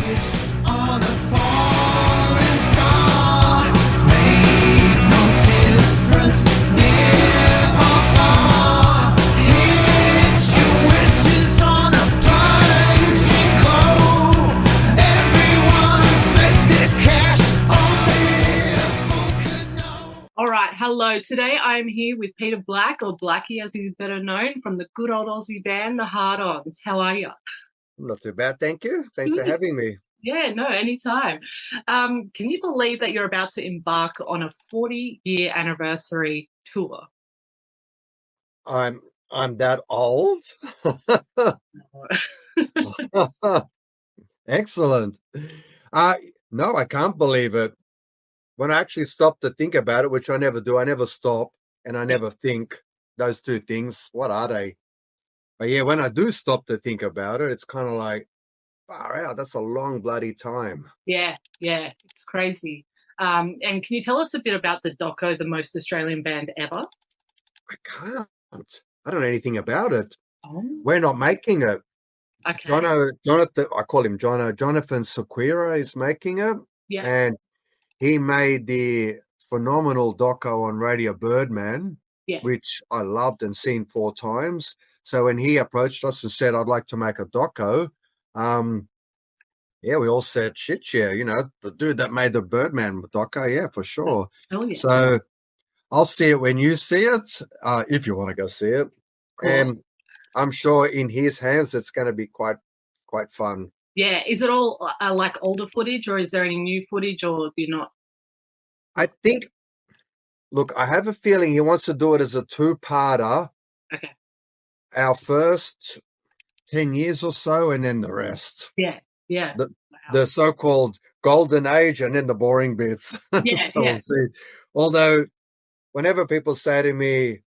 On a falling star, made no difference near or far. Hit your wishes on a plane go. Everyone make their cash, only a fool could know. All right, hello. Today I'm here with Peter Black, or Blackie as he's better known, from the good old Aussie band, the Hard-Ons. How are you? Not too bad, thank you. Thanks for having me. Yeah, no, anytime. Can you believe that you're about to embark on a 40-year anniversary tour? I'm that old. Excellent. No, I can't believe it. When I actually stop to think about it, which I never do, I never stop and I never think. Those two things, what are they? But yeah, when I do stop to think about it, it's kind of like, far out, that's a long bloody time. Yeah, it's crazy. And can you tell us a bit about the doco, the most Australian band ever? I can't. I don't know anything about it. Oh. We're not making it. Okay. Jonathan, I call him Jonathan Sequeira is making it. Yeah. And he made the phenomenal doco on Radio Birdman, which I loved and seen 4 times. So when he approached us and said, I'd like to make a doco, we all said, shit, yeah, the dude that made the Birdman doco, yeah, for sure. Oh, yeah. So I'll see it when you see it, if you want to go see it. Cool. And I'm sure in his hands it's going to be quite fun. Yeah. Is it all like older footage, or is there any new footage, or do you not? I think, look, I have a feeling he wants to do it as a 2-parter. Okay. Our first 10 years or so, and then the rest. Yeah. The so-called golden age, and then the boring bits. Yeah, so we'll see. Although, whenever people say to me,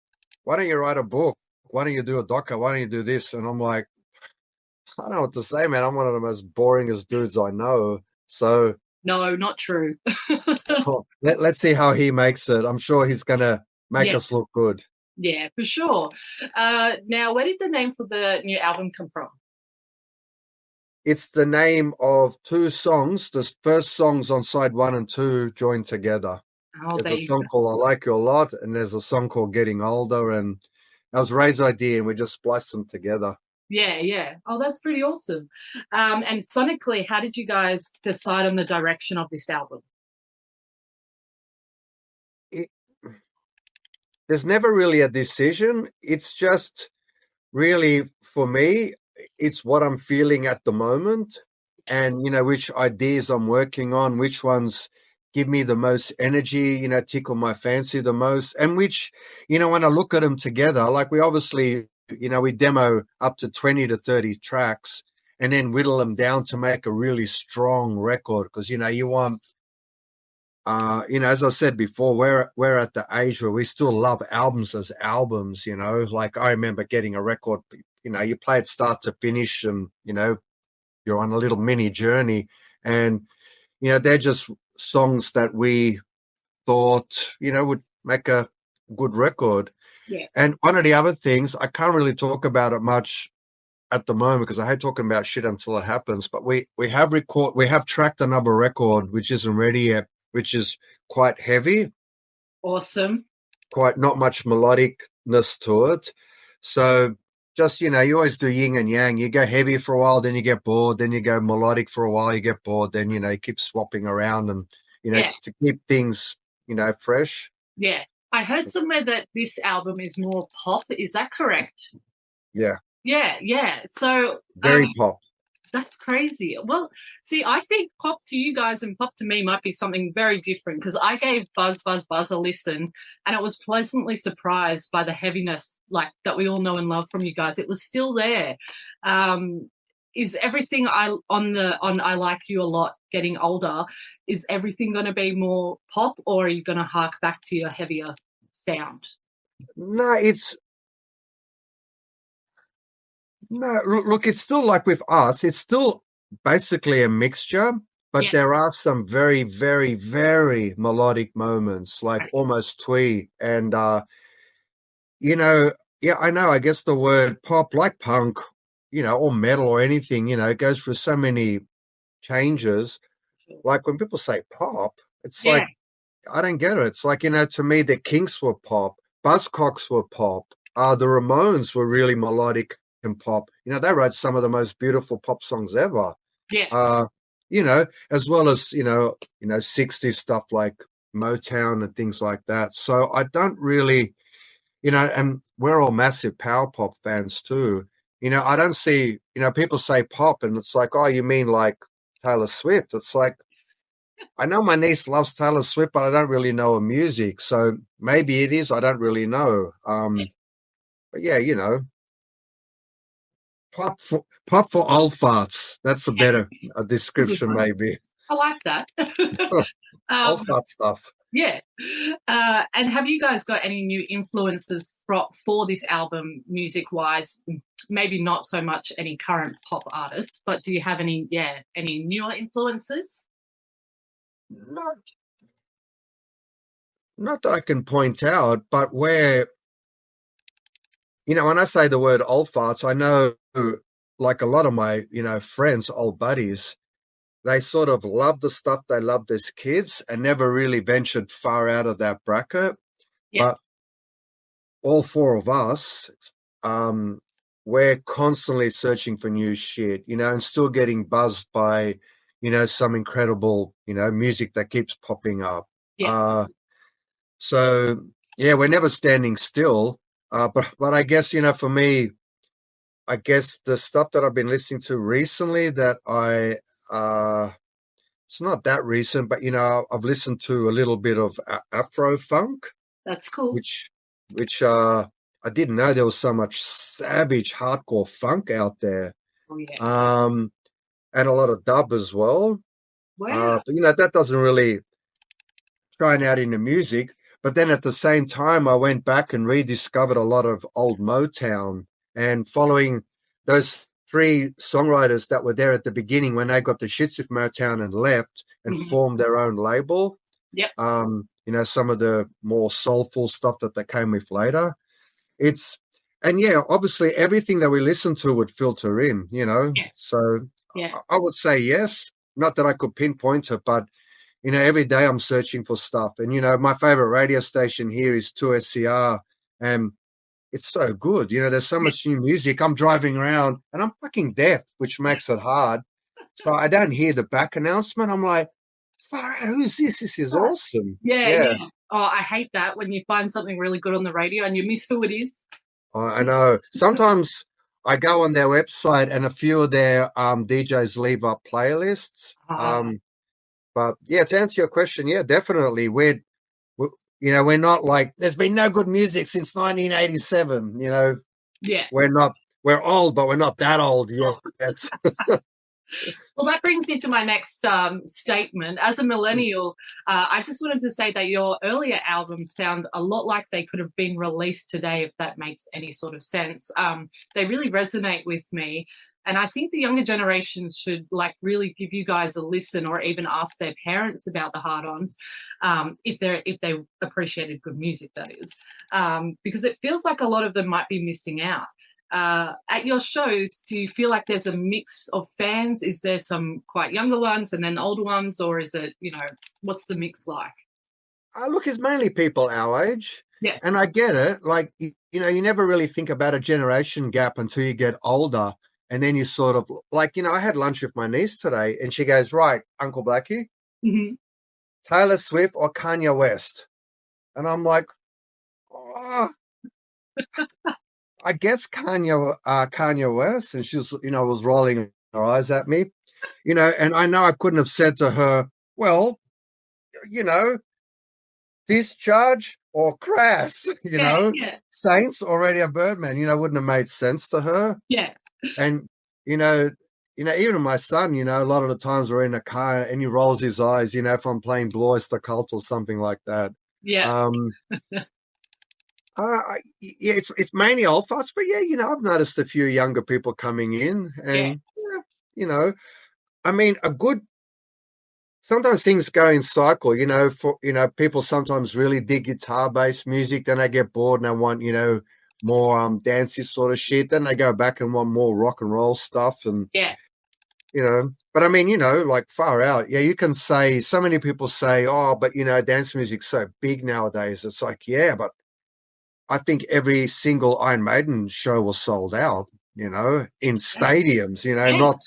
why don't you write a book? Why don't you do a doco? Why don't you do this? And I'm like, I don't know what to say, man. I'm one of the most boringest dudes I know. So no, not true. Let's see how he makes it. I'm sure he's going to make us look good. Yeah, for sure. Now, where did the name for the new album come from? It's the name of 2 songs. The first songs on side 1 and 2 joined together. Oh, there's a song called I Like You a Lot, and there's a song called Getting Older, and that was Ray's idea, and we just spliced them together. Yeah. Oh, that's pretty awesome. And sonically, how did you guys decide on the direction of this album? There's never really a decision. It's just really, for me, it's what I'm feeling at the moment, and, which ideas I'm working on, which ones give me the most energy, tickle my fancy the most, and which, when I look at them together, like we obviously, we demo up to 20 to 30 tracks and then whittle them down to make a really strong record. Because, you want, as I said before, we're at the age where we still love albums as albums, like I remember getting a record, you play it start to finish and, you're on a little mini journey, and, they're just songs that we thought, would make a good record. Yeah. And one of the other things, I can't really talk about it much at the moment because I hate talking about shit until it happens, but we have tracked another record which isn't ready yet, which is quite heavy. Awesome. Quite not much melodicness to it. So just, you always do yin and yang. You go heavy for a while, then you get bored, then you go melodic for a while, you get bored, then, you keep swapping around and, to keep things, fresh. Yeah. I heard somewhere that this album is more pop. Is that correct? Yeah. Yeah. So very pop. That's crazy. Well, see, I think pop to you guys and pop to me might be something very different, because I gave Buzz a listen, and I was pleasantly surprised by the heaviness, like, that we all know and love from you guys. It was still there. Is everything on I Like You a Lot, Getting Older, is everything going to be more pop, or are you going to hark back to your heavier sound? No, look, it's still like with us, it's still basically a mixture, but there are some very, very, very melodic moments, like almost twee. And, I know, I guess the word pop, like punk, or metal or anything, it goes through so many changes. Like when people say pop, it's Yeah. like, I don't get it. It's like, to me, the Kinks were pop, Buzzcocks were pop, the Ramones were really melodic and pop. They wrote some of the most beautiful pop songs ever. Yeah. As well as, 60s stuff like Motown and things like that. So I don't really, and we're all massive power pop fans too. I don't see, people say pop and it's like, oh, you mean like Taylor Swift? It's like, I know my niece loves Taylor Swift, but I don't really know her music. So maybe it is, I don't really know. But yeah, pop for old farts. That's a better description, maybe. I like that. Old fart stuff. Yeah. And have you guys got any new influences for this album, music-wise? Maybe not so much any current pop artists, but do you have any newer influences? Not that I can point out, but where, when I say the word old farts, I know like a lot of my, friends, old buddies, they sort of love the stuff they loved as kids and never really ventured far out of that bracket. Yeah. But all four of us, we're constantly searching for new shit, and still getting buzzed by, some incredible, music that keeps popping up. Yeah. So yeah, we're never standing still. But I guess, for me, I guess the stuff that I've been listening to recently that it's not that recent, but I've listened to a little bit of Afro funk. That's cool. Which I didn't know there was so much savage hardcore funk out there. Oh yeah. And a lot of dub as well. Wow. But that doesn't really shine out in the music. But then at the same time, I went back and rediscovered a lot of old Motown, and following those three songwriters that were there at the beginning when they got the shits with Motown and left and formed their own label. Yep. Some of the more soulful stuff that they came with later. And obviously everything that we listened to would filter in, Yeah. So Yeah. I would say yes. Not that I could pinpoint it, but every day I'm searching for stuff. And, my favorite radio station here is 2SCR, and it's so good. There's so much new music. I'm driving around and I'm fucking deaf, which makes it hard. So I don't hear the back announcement. I'm like, far out, who's this? This is awesome. Yeah. Oh, I hate that when you find something really good on the radio and you miss who it is. I know. Sometimes I go on their website and a few of their DJs leave up playlists. But yeah, to answer your question, yeah, definitely. We're not like, there's been no good music since 1987. Yeah. We're old, but we're not that old yet. Well, that brings me to my next statement. As a millennial, I just wanted to say that your earlier albums sound a lot like they could have been released today, if that makes any sort of sense. They really resonate with me. And I think the younger generations should really give you guys a listen, or even ask their parents about the Hard-Ons, if they appreciated good music, that is, because it feels like a lot of them might be missing out. At your shows, do you feel like there's a mix of fans? Is there some quite younger ones and then older ones, or is it, what's the mix like? Look, it's mainly people our age. Yeah. And I get it. Like, you never really think about a generation gap until you get older. And then you sort of I had lunch with my niece today and she goes, right, Uncle Blackie, Taylor Swift or Kanye West? And I'm like, oh, I guess Kanye West. And she's, was rolling her eyes at me, and I know I couldn't have said to her, well, Discharge or Crass, Saints or Radio Birdman, wouldn't have made sense to her. Yeah. And, even my son, a lot of the times we're in a car and he rolls his eyes, if I'm playing Blue Oyster Cult or something like that. Yeah. It's mainly old farts, but yeah, I've noticed a few younger people coming in, and I mean, sometimes things go in cycle, people sometimes really dig guitar-based music, then they get bored and they want, more dancey sort of shit. Then they go back and want more rock and roll stuff, and you know, but I mean, you know, like far out. Yeah, you can say, so many people say, oh, but, you know, dance music's so big nowadays. It's like, yeah, but I think every single Iron Maiden show was sold out, you know, in stadiums, you know, Yeah. not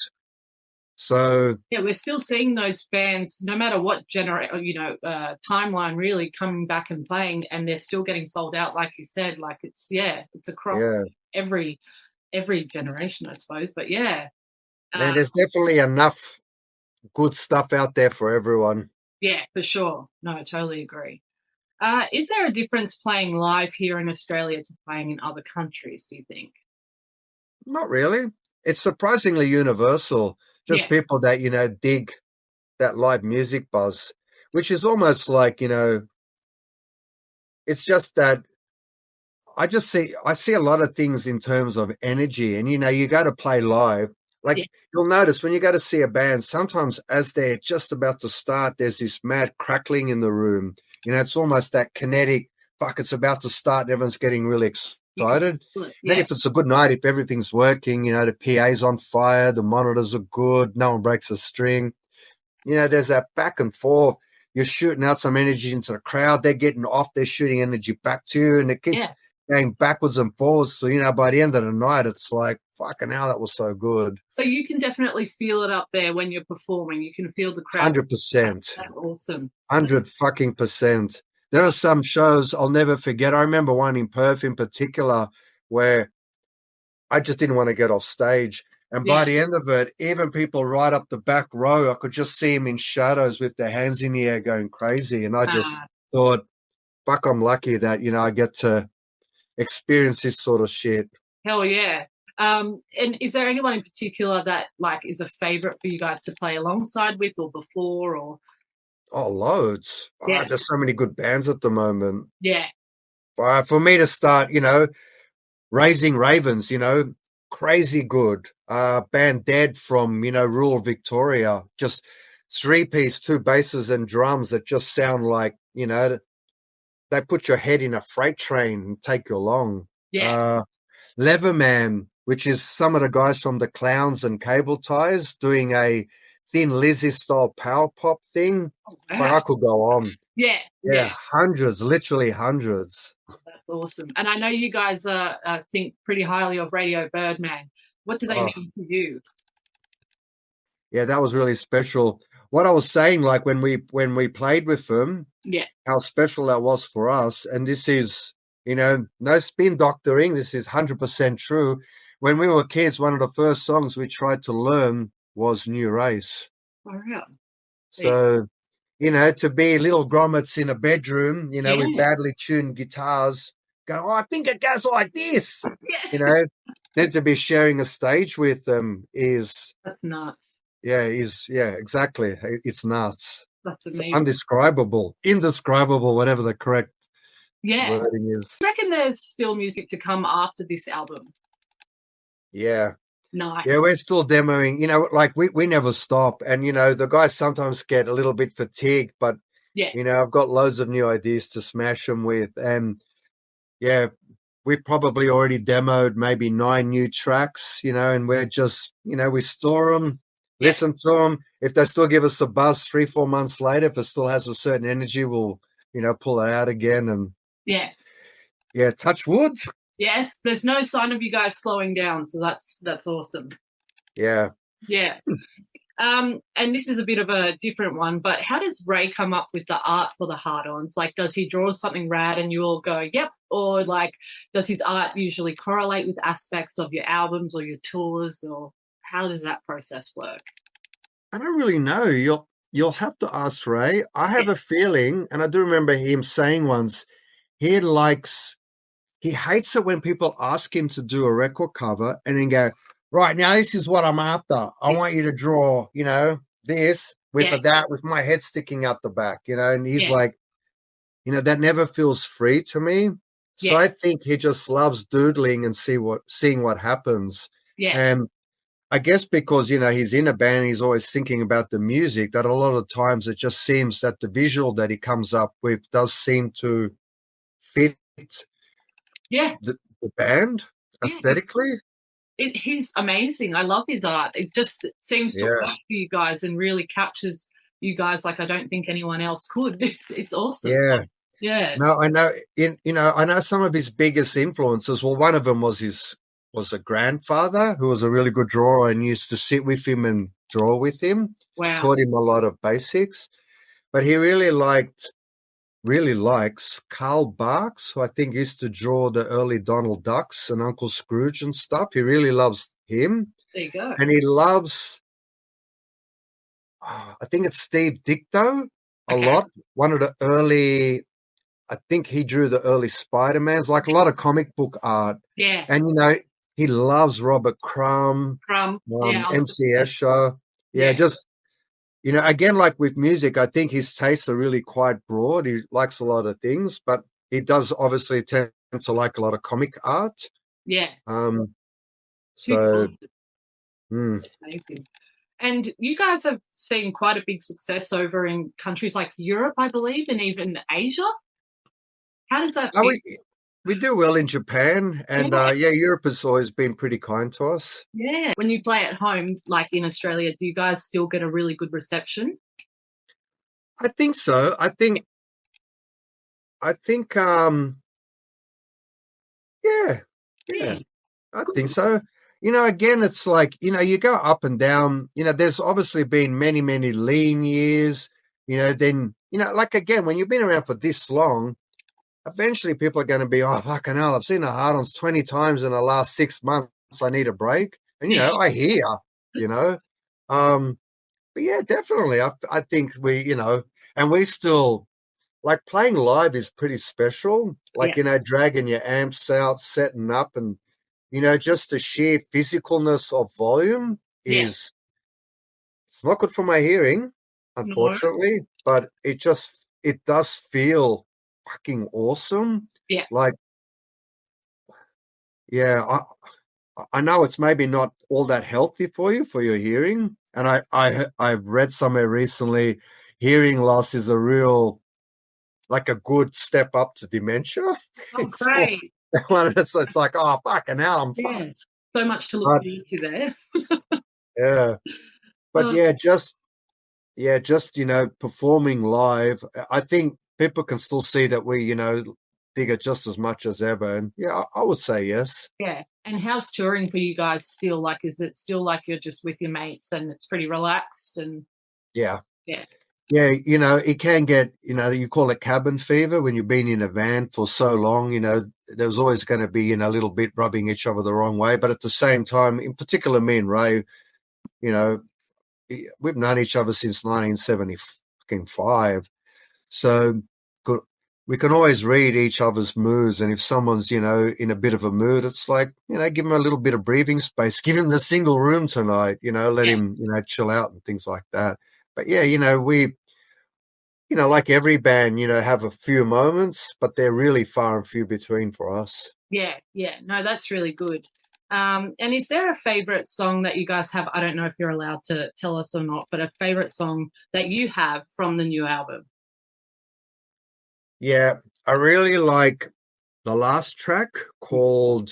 so. Yeah, we're still seeing those bands, no matter what timeline, really coming back and playing, and they're still getting sold out, like you said. Like it's across Yeah. every generation, I suppose. But yeah, Man, there's definitely enough good stuff out there for everyone. yeah, for sure. No, I totally agree. Is there a difference playing live here in Australia to playing in other countries, do you think? Not really. It's surprisingly universal. Just Yeah. people that, you know, dig that live music buzz, which is almost like, you know, it's just that I see a lot of things in terms of energy. And, you know, you go to play live, like Yeah. you'll notice when you go to see a band, sometimes as they're just about to start, there's this mad crackling in the room. You know, it's almost that kinetic, fuck, it's about to start and everyone's getting really excited. Yeah. Then if it's a good night, if everything's working, you know, the PA's on fire, the monitors are good, no one breaks a string. You know, there's that back and forth. You're shooting out some energy into the crowd. They're getting off. They're shooting energy back to you. And it keeps going backwards and forwards. So, you know, by the end of the night, it's like, fucking hell, that was so good. So you can definitely feel it up there when you're performing. You can feel the crowd. 100%. That's awesome. 100%. There are some shows I'll never forget. I remember one in Perth in particular where I just didn't want to get off stage. And by the end of it, even people right up the back row, I could just see them in shadows with their hands in the air going crazy. And I just thought, fuck, I'm lucky that, you know, I get to experience this sort of shit. Hell yeah. And is there anyone in particular that, like, is a favorite for you guys to play alongside with or before or? Oh, loads. Yeah. There's so many good bands at the moment. Yeah. For me to start, you know, Raising Ravens, you know, crazy good. Band Dead from, you know, rural Victoria. Just 3-piece, 2 basses and drums that just sound like, you know, they put your head in a freight train and take you along. Yeah. Leatherman, which is some of the guys from the Clowns and Cable Ties doing a Thin Lizzy style power pop thing. Oh, But wow. I could go on. Yeah. Hundreds, literally hundreds. That's awesome. And I know you guys think pretty highly of Radio Birdman. What do they mean to you? Yeah, that was really special. What I was saying, like when we played with them, how special that was for us. And this is, you know, no spin doctoring. This is 100% true. When we were kids, one of the first songs we tried to learn was New Race. Oh, yeah. So, you know, to be little grommets in a bedroom, you know, with badly tuned guitars, going, oh, I think it goes like this, you know, then to be sharing a stage with them is... That's nuts. Yeah, exactly. It's nuts. That's it's amazing. Indescribable, whatever the correct wording is. I reckon there's still music to come after this album. Yeah. Nice. Yeah, we're still demoing, you know, like we never stop. And, you know, the guys sometimes get a little bit fatigued, but, you know, I've got loads of new ideas to smash them with. And, yeah, we probably already demoed maybe 9 new tracks, you know, and we're just, you know, we store them, listen to them. If they still give us a buzz 3-4 months later, if it still has a certain energy, we'll, you know, pull it out again. And touch wood. Yes, there's no sign of you guys slowing down, so that's awesome. Yeah. And this is a bit of a different one, but how does Ray come up with the art for the Hard-Ons? Like, does he draw something rad and you all go, yep? Or, like, does his art usually correlate with aspects of your albums or your tours? Or how does that process work? I don't really know. You'll have to ask Ray. I have a feeling, and I do remember him saying once, he hates it when people ask him to do a record cover and then go, right, now this is what I'm after. I want you to draw, you know, this with that, with my head sticking out the back, you know, and he's like, you know, that never feels free to me. So I think he just loves doodling and seeing what happens. And I guess because, you know, he's in a band, he's always thinking about the music, that a lot of times it just seems that the visual that he comes up with does seem to fit the band aesthetically. He's amazing. I love his art. It just seems to Yeah. work for you guys and really captures you guys like I don't think anyone else could. It's awesome. Yeah. Yeah. No, I know. I know some of his biggest influences. Well, one of them was a grandfather who was a really good drawer and used to sit with him and draw with him. Wow. Taught him a lot of basics, but he really likes Carl Barks, who I think used to draw the early Donald Ducks and Uncle Scrooge and stuff. He really loves him, There you go. and he loves. I think it's Steve Dicto a Okay. lot. One of the early. I think he drew the early Spider-Mans, like a lot of comic book art. Yeah. And, he loves Robert Crumb, From yeah, I was MC Escher. Yeah, Yeah. just, again, like with music, I think his tastes are really quite broad. He likes a lot of things, but he does obviously tend to like a lot of comic art. yeah. Um, Too so, talented. mm. Amazing. And you guys have seen quite a big success over in countries like Europe, I believe, and even Asia. How does that feel? We do well in Japan, and Europe has always been pretty kind to us. Yeah. When you play at home, like in Australia, do you guys still get a really good reception? I think so. I think yeah, I think so. Again, it's like, you go up and down. There's obviously been many, many lean years. Then, like, again, when you've been around for this long, eventually people are going to be, oh, fucking hell, I've seen the Hard-Ons 20 times in the last 6 months. I need a break. And, I hear, but yeah, definitely. I think and we still, like, playing live is pretty special. Like, dragging your amps out, setting up, and, just the sheer physicalness of volume it's not good for my hearing, unfortunately, but it does feel fucking awesome. Yeah. Like, yeah, I know it's maybe not all that healthy for you, for your hearing. And I've read somewhere recently, hearing loss is like a good step up to dementia. Oh, great. It's like, oh, fucking hell, I'm fucked. So much to look forward to there. Yeah. But just performing live, I think people can still see that we, dig it just as much as ever. And I would say yes. Yeah. And how's touring for you guys still? Like, is it still like you're just with your mates and it's pretty relaxed? And Yeah. Yeah. Yeah, it can get, you call it cabin fever when you've been in a van for so long. There's always going to be, a little bit rubbing each other the wrong way. But at the same time, in particular, me and Ray, we've known each other since 1975. So we can always read each other's moods. And if someone's, in a bit of a mood, it's like, give him a little bit of breathing space. Give him the single room tonight, let him, chill out and things like that. But yeah, we, like every band, have a few moments, but they're really far and few between for us. Yeah. No, that's really good. And is there a favorite song that you guys have? I don't know if you're allowed to tell us or not, but a favorite song that you have from the new album? Yeah, I really like the last track called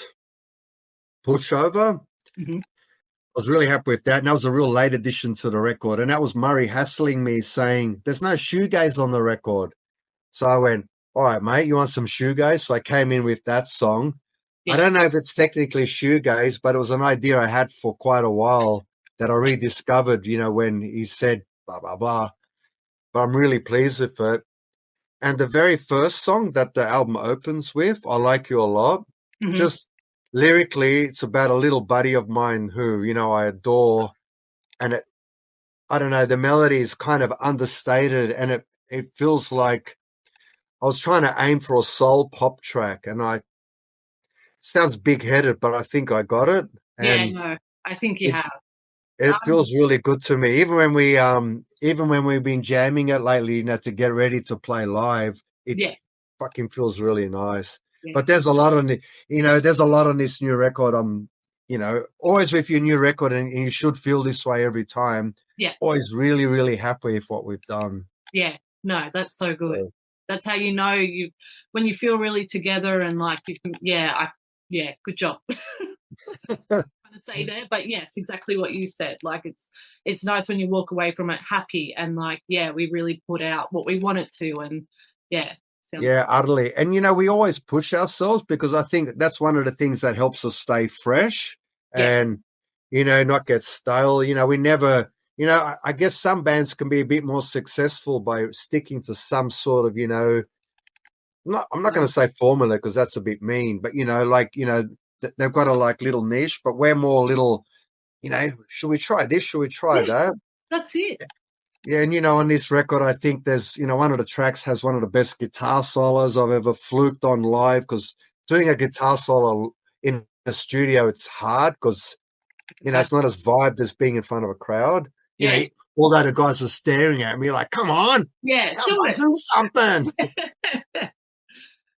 Pushover. Mm-hmm. I was really happy with that. And that was a real late addition to the record. And that was Murray hassling me saying, there's no shoegaze on the record. So I went, all right, mate, you want some shoegaze? So I came in with that song. Yeah. I don't know if it's technically shoegaze, but it was an idea I had for quite a while that I rediscovered, when he said blah, blah, blah. But I'm really pleased with it. And the very first song that the album opens with, I Like You a Lot, just lyrically, it's about a little buddy of mine who, I adore. And I don't know, the melody is kind of understated and it feels like I was trying to aim for a soul pop track, and sounds big-headed, but I think I got it. And no, I think you have. It feels really good to me. Even when we've been jamming it lately, to get ready to play live, it fucking feels really nice. Yeah. But there's a lot on this new record. Always with your new record, and you should feel this way every time. Yeah. Always really, really happy with what we've done. Yeah. No, that's so good. So, that's how when you feel really together and like you can, good job. It's say there, but yes, exactly what you said. Like it's nice when you walk away from it happy and like, yeah, we really put out what we wanted to, and yeah. Yeah, utterly. And we always push ourselves because I think that's one of the things that helps us stay fresh and not get stale. We never, I guess some bands can be a bit more successful by sticking to some sort of, I'm not going to say formula because that's a bit mean, but they've got a like little niche, but we're more little, should we try this? Should we try that? That's it. Yeah, and on this record, I think there's, one of the tracks has one of the best guitar solos I've ever fluked on live, because doing a guitar solo in a studio, it's hard because, it's not as vibed as being in front of a crowd. Although the guys were staring at me like, come on, do something.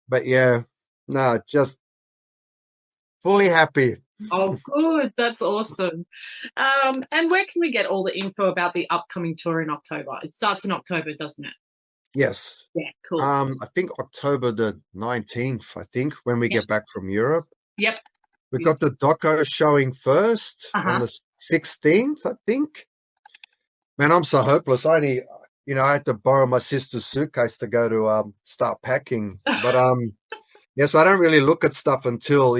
But yeah, no, just fully happy. Oh, good. That's awesome. And where can we get all the info about the upcoming tour in October? It starts in October, doesn't it? Yes. Yeah, cool. I think October the 19th, when we get back from Europe. Yep. We've got the doco showing first on the 16th, I think. Man, I'm so hopeless. I had to borrow my sister's suitcase to go to start packing. But yes, I don't really look at stuff until,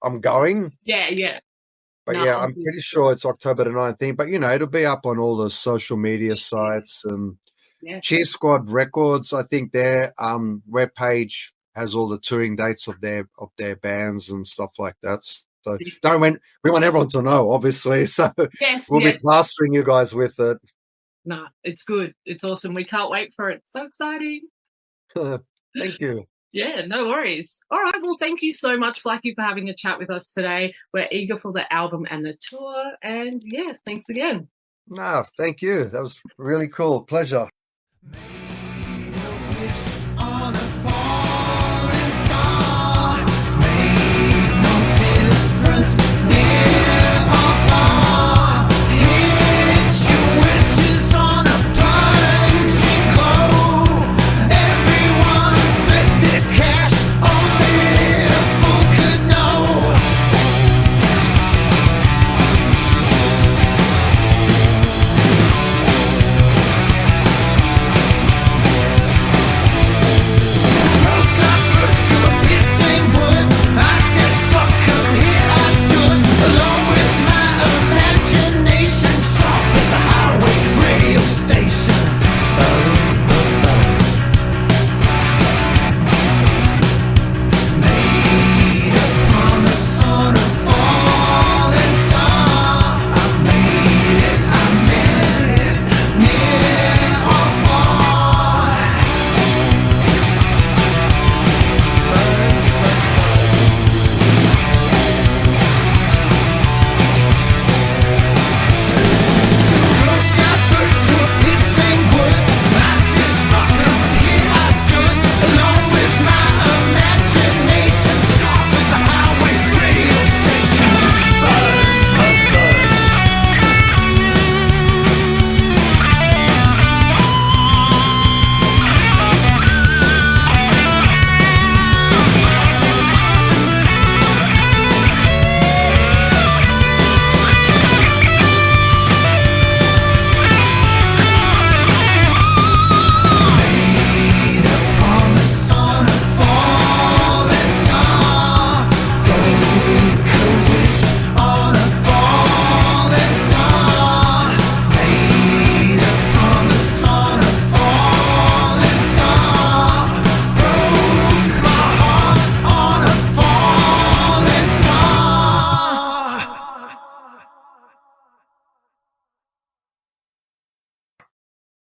I'm going. Yeah. But I'm pretty sure it's October the 19th. But, it'll be up on all the social media sites. And Cheer Squad Records, I think their webpage has all the touring dates of their bands and stuff like that. So we want everyone to know, obviously. So we'll be plastering you guys with it. No, it's good. It's awesome. We can't wait for it. So exciting. Thank you. Yeah, no worries. All right. Well, thank you so much, Blackie, for having a chat with us today. We're eager for the album and the tour. And yeah, thanks again. No, thank you. That was really cool. Pleasure. Made a wish